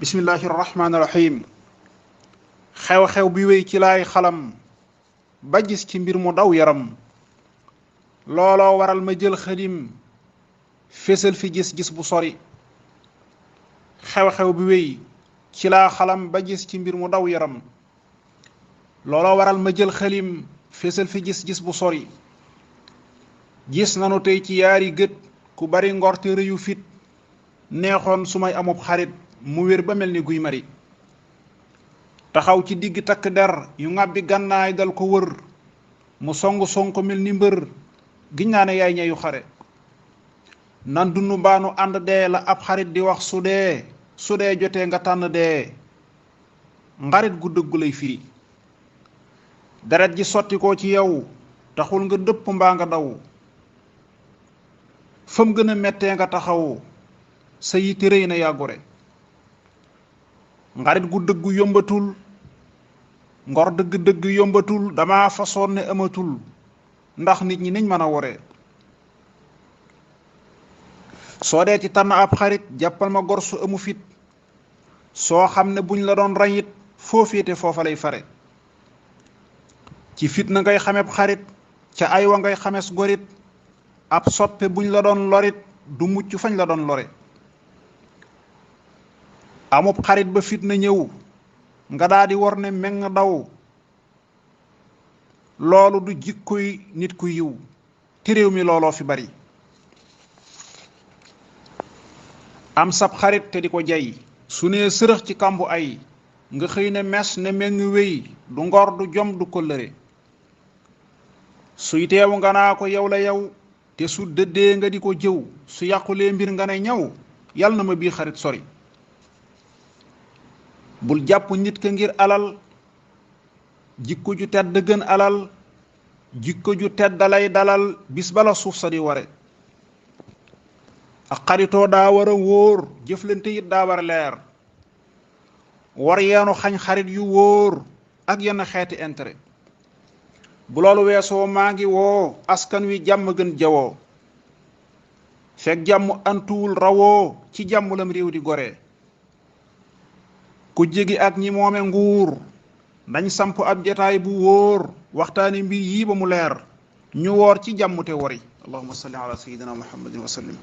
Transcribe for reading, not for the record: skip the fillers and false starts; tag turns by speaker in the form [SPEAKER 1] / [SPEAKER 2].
[SPEAKER 1] bismillahi rahmaani rahim xew-xew bi wéy ci laay xalam ba gis ci mbir mu daw yaram looloo waral ma jël xalim fésal fi gis-gis bu sori xew-xew bi wéy ci laa xalam ba gis ci mbir mu daw yaram looloo waral ma jël xalim fésal fi gis-gis bu sori gis nanu tey ci yaari gët ku bari ngor te rëyu fit neexoon su may amub xarit mu wér ba mel ni guy mari taxaw ci digg takk der yu ŋàbbi gànnaay dal ko wër mu song ko mel ni mbër giñ naa ne yaay ñeyu xare nan dunu mbaanu ànd dee la ab xarit di wax su dee jotee nga tànn dee ngarit gu dëggu lay firi deret ji sotti ko ci yow taxul nga dëpp mbaa nga daw fam gën a mettee nga taxaw sa yitte rëy na yaa gore ngarit gu dëggu yombatul ngor dëgg-dëgg yombatul dama façon ne amatul ndax nit ñi niñ mën a wore soo dee ci tànn ab xarit jàppal ma gor su amu fit soo xam ne buñ la doon rayit foo féete foofa lay fare ci fit na ngay xameb xarit ca ay wa ngay xames gorit ab soppe buñ la doon lorit du mucc fañ la doon lore amub xarit ba fit na ñëw nga daa di war ne meng daw loolu du jikkoy nit ku yiw te réew mi looloo fi bari am sab xarit te di ko jay su nee sërëx ci kàmbu ay nga xëy ne mes ne meng wéy du ngor du jom du kóllëre suy teewu nga naa ko yow la yow te su dëddee nga di ko jëw su yàqulee mbir nga ne ñaw yal na ma bii xarit sori bul jàpp nit ka ngir alal jikko ju tedd gën alal jikko ju tedd lay dalal bis bala suuf sa di ware ak xaritoo daa war a wóor jëflante it daa war a leer war yeenu xañ xarit yu wóor ak yenn xeeti intérêt bu loolu weesoo maa ngi woo askan wi jàmm gën jawoo fekk jàmm antuwul rawoo ci jàmm lam réew di gore ku jégi ak ñi moome nguur dañ samp ab jataay bu wóor waxtaane mbir yi ba mu leer ñu woor ci jàmm te wori allahumma salli ala sayyidina muhammadin wa sallim